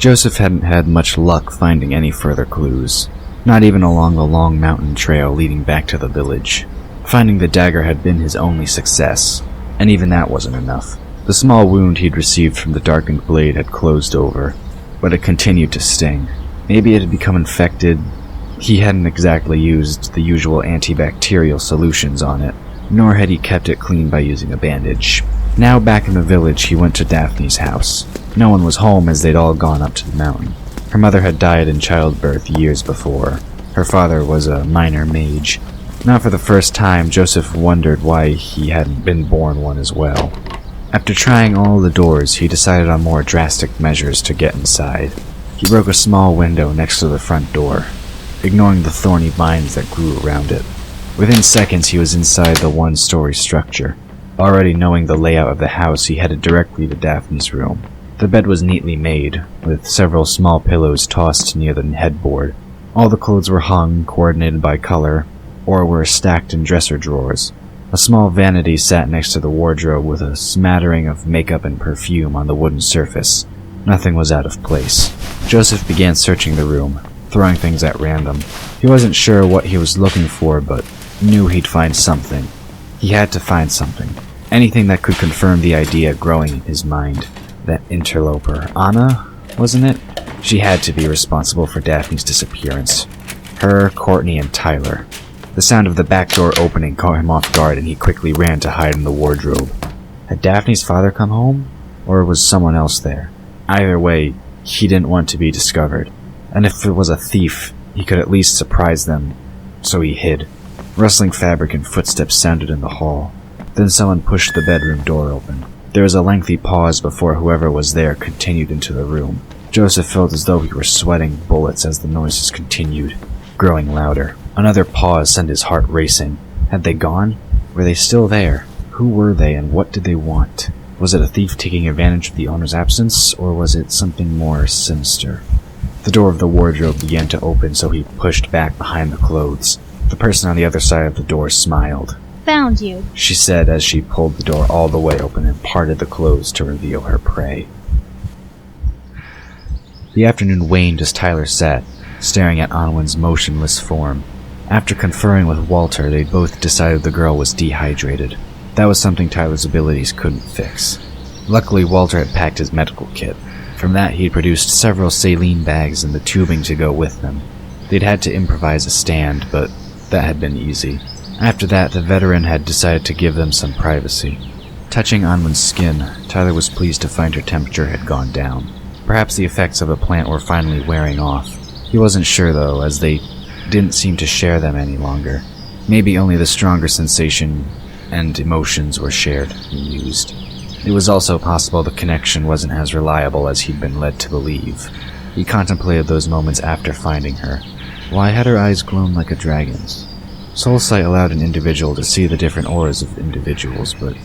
Joseph hadn't had much luck finding any further clues, not even along the long mountain trail leading back to the village. Finding the dagger had been his only success, and even that wasn't enough. The small wound he'd received from the darkened blade had closed over, but it continued to sting. Maybe it had become infected. He hadn't exactly used the usual antibacterial solutions on it, nor had he kept it clean by using a bandage. Now back in the village, he went to Daphne's house. No one was home as they'd all gone up to the mountain. Her mother had died in childbirth years before. Her father was a minor mage. Not for the first time, Joseph wondered why he hadn't been born one as well. After trying all the doors, he decided on more drastic measures to get inside. He broke a small window next to the front door, ignoring the thorny vines that grew around it. Within seconds, he was inside the one-story structure. Already knowing the layout of the house, he headed directly to Daphne's room. The bed was neatly made, with several small pillows tossed near the headboard. All the clothes were hung, coordinated by color, or were stacked in dresser drawers. A small vanity sat next to the wardrobe with a smattering of makeup and perfume on the wooden surface. Nothing was out of place. Joseph began searching the room, throwing things at random. He wasn't sure what he was looking for, but knew he'd find something. He had to find something. Anything that could confirm the idea growing in his mind. That interloper, Anna, wasn't it? She had to be responsible for Daphne's disappearance. Her, Courtney, and Tyler. The sound of the back door opening caught him off guard, and he quickly ran to hide in the wardrobe. Had Daphne's father come home? Or was someone else there? Either way, he didn't want to be discovered. And if it was a thief, he could at least surprise them. So he hid. Rustling fabric and footsteps sounded in the hall. Then someone pushed the bedroom door open. There was a lengthy pause before whoever was there continued into the room. Joseph felt as though he were sweating bullets as the noises continued, growing louder. Another pause sent his heart racing. Had they gone? Were they still there? Who were they, and what did they want? Was it a thief taking advantage of the owner's absence, or was it something more sinister? The door of the wardrobe began to open, so he pushed back behind the clothes. The person on the other side of the door smiled. "Found you," she said as she pulled the door all the way open and parted the clothes to reveal her prey. The afternoon waned as Tyler sat, staring at ANWEN's motionless form. After conferring with Walter, they both decided the girl was dehydrated. That was something Tyler's abilities couldn't fix. Luckily, Walter had packed his medical kit. From that, he'd produced several saline bags and the tubing to go with them. They'd had to improvise a stand, but that had been easy. After that, the veteran had decided to give them some privacy. Touching ANWEN's skin, Tyler was pleased to find her temperature had gone down. Perhaps the effects of the plant were finally wearing off. He wasn't sure, though, as they didn't seem to share them any longer. Maybe only the stronger sensation and emotions were shared, he mused. It was also possible the connection wasn't as reliable as he'd been led to believe. He contemplated those moments after finding her. Why had her eyes glowed like a dragon's? Soul Sight allowed an individual to see the different auras of individuals, but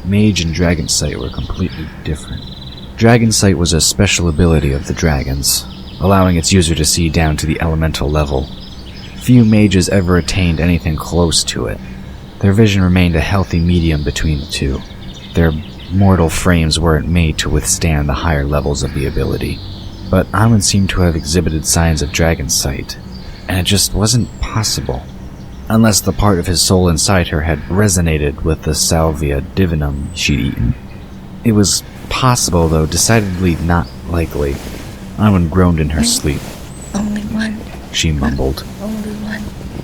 Mage and Dragon Sight were completely different. Dragon Sight was a special ability of the dragons, allowing its user to see down to the elemental level. Few mages ever attained anything close to it. Their vision remained a healthy medium between the two. Their mortal frames weren't made to withstand the higher levels of the ability. But ANWEN seemed to have exhibited signs of Dragon Sight, and it just wasn't possible. Unless the part of his soul inside her had resonated with the salvia divinum she'd eaten. It was possible, though decidedly not likely. ANWEN groaned in her sleep. "Only one," she mumbled. "Only one."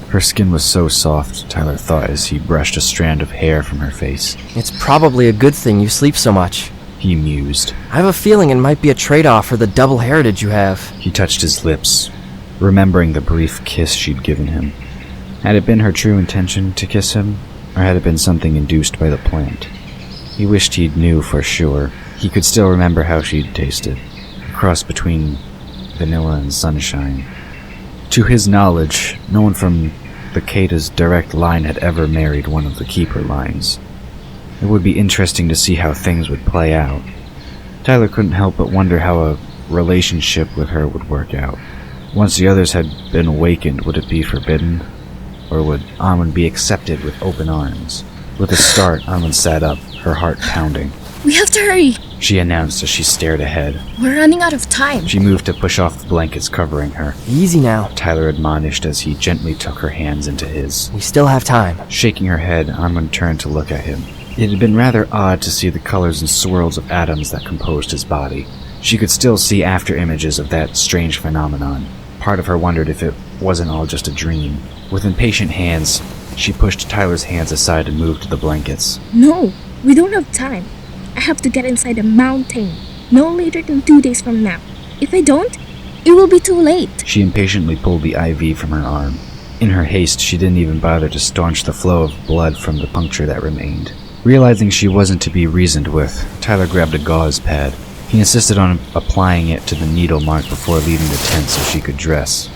Her skin was so soft, Tyler thought as he brushed a strand of hair from her face. "It's probably a good thing you sleep so much," he mused. "I have a feeling it might be a trade-off for the double heritage you have." He touched his lips, remembering the brief kiss she'd given him. Had it been her true intention to kiss him, or had it been something induced by the plant? He wished he knew for sure. He could still remember how she'd tasted, a cross between vanilla and sunshine. To his knowledge, no one from the Kata's direct line had ever married one of the Keeper lines. It would be interesting to see how things would play out. Tyler couldn't help but wonder how a relationship with her would work out. Once the others had been awakened, would it be forbidden? Or would ANWEN be accepted with open arms? With a start, ANWEN sat up, her heart pounding. "We have to hurry!" she announced as she stared ahead. We're running out of time. She moved to push off the blankets covering her. Easy now. Tyler admonished as he gently took her hands into his. We still have time. Shaking her head, ANWEN turned to look at him. It had been rather odd to see the colors and swirls of atoms that composed his body. She could still see after images of that strange phenomenon. Part of her wondered if it wasn't all just a dream. With impatient hands, she pushed Tyler's hands aside and moved to the blankets. No, we don't have time. I have to get inside the mountain no later than 2 days from now. If I don't, it will be too late. She impatiently pulled the IV from her arm. In her haste, she didn't even bother to staunch the flow of blood from the puncture that remained. Realizing she wasn't to be reasoned with, Tyler grabbed a gauze pad. He insisted on applying it to the needle mark before leaving the tent so she could dress.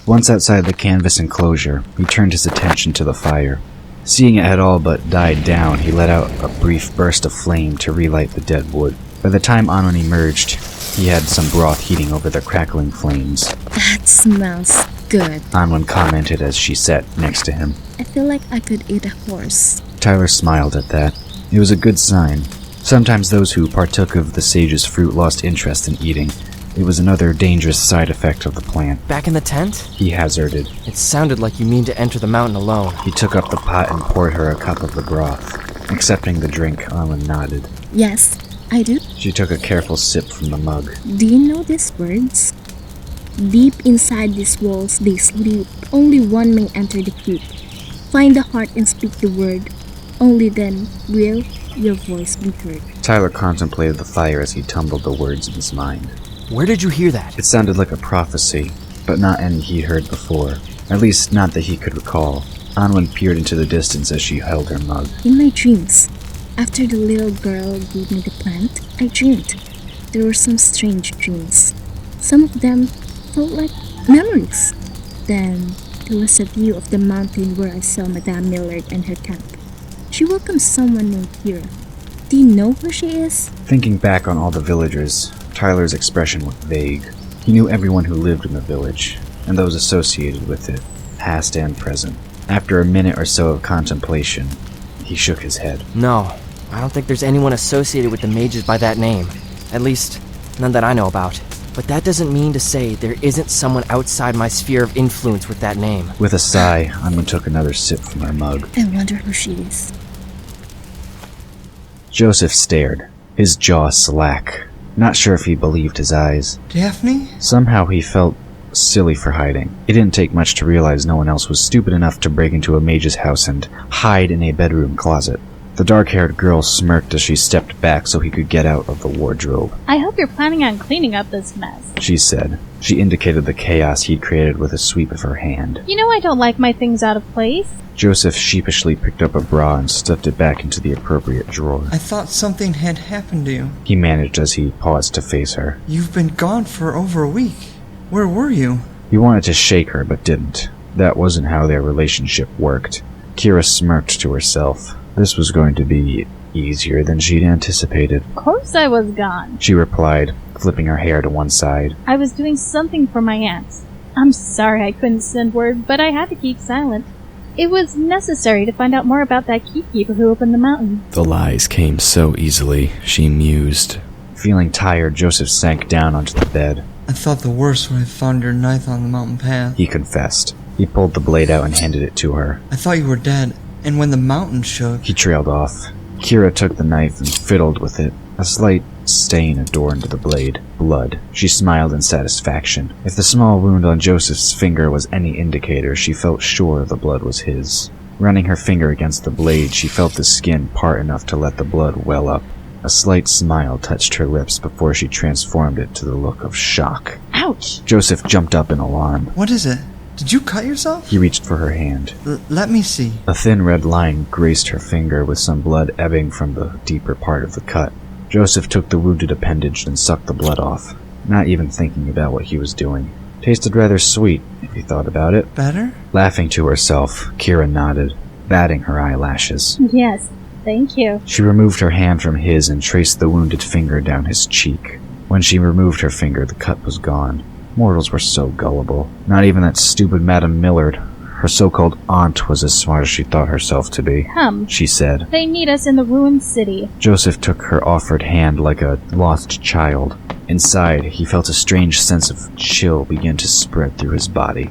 Once outside the canvas enclosure, he turned his attention to the fire. Seeing it had all but died down, he let out a brief burst of flame to relight the dead wood. By the time ANWEN emerged, he had some broth heating over the crackling flames. That smells good. ANWEN commented as she sat next to him. I feel like I could eat a horse. Tyler smiled at that. It was a good sign. Sometimes those who partook of the sage's fruit lost interest in eating. It was another dangerous side effect of the plant. Back in the tent? He hazarded. It sounded like you mean to enter the mountain alone. He took up the pot and poured her a cup of the broth. Accepting the drink, ANWEN nodded. Yes, I do. She took a careful sip from the mug. Do you know these words? Deep inside these walls they sleep. Only one may enter the keep. Find the heart and speak the word. Only then will your voice be heard. Tyler contemplated the fire as he tumbled the words in his mind. Where did you hear that? It sounded like a prophecy, but not any he'd heard before. At least, not that he could recall. ANWEN peered into the distance as she held her mug. In my dreams, after the little girl gave me the plant, I dreamed. There were some strange dreams. Some of them felt like memories. Then, there was a view of the mountain where I saw Madame Millard and her camp. She welcomed someone named Kira. Do you know where she is? Thinking back on all the villagers, Tyler's expression was vague. He knew everyone who lived in the village, and those associated with it, past and present. After a minute or so of contemplation, he shook his head. No, I don't think there's anyone associated with the mages by that name. At least, none that I know about. But that doesn't mean to say there isn't someone outside my sphere of influence with that name. With a sigh, ANWEN took another sip from her mug. I wonder who she is. Joseph stared, his jaw slack. Not sure if he believed his eyes. Daphne? Somehow he felt silly for hiding. It didn't take much to realize no one else was stupid enough to break into a mage's house and hide in a bedroom closet. The dark-haired girl smirked as she stepped back so he could get out of the wardrobe. I hope you're planning on cleaning up this mess. She said. She indicated the chaos he'd created with a sweep of her hand. You know I don't like my things out of place. Joseph sheepishly picked up a bra and stuffed it back into the appropriate drawer. I thought something had happened to you. He managed as he paused to face her. You've been gone for over a week. Where were you? He wanted to shake her, but didn't. That wasn't how their relationship worked. Kira smirked to herself. This was going to be easier than she'd anticipated. Of course I was gone. She replied, flipping her hair to one side. I was doing something for my aunts. I'm sorry I couldn't send word, but I had to keep silent. It was necessary to find out more about that keepkeeper who opened the mountain. The lies came so easily, she mused. Feeling tired, Joseph sank down onto the bed. I thought the worst when I found your knife on the mountain path. He confessed. He pulled the blade out and handed it to her. I thought you were dead, and when the mountain shook... He trailed off. Kira took the knife and fiddled with it. A slight stain adorned the blade. Blood. She smiled in satisfaction. If the small wound on Joseph's finger was any indicator, she felt sure the blood was his. Running her finger against the blade, she felt the skin part enough to let the blood well up. A slight smile touched her lips before she transformed it to the look of shock. Ouch! Joseph jumped up in alarm. What is it? Did you cut yourself? He reached for her hand. Let me see. A thin red line graced her finger with some blood ebbing from the deeper part of the cut. Joseph took the wounded appendage and sucked the blood off, not even thinking about what he was doing. Tasted rather sweet, if you thought about it. Better? Laughing to herself, Kira nodded, batting her eyelashes. Yes, thank you. She removed her hand from his and traced the wounded finger down his cheek. When she removed her finger, the cut was gone. Mortals were so gullible. Not even that stupid Madame Millard, Her so-called aunt was as smart as she thought herself to be, Come. she said. They need us in the ruined city. Joseph took her offered hand like a lost child. Inside, he felt a strange sense of chill begin to spread through his body.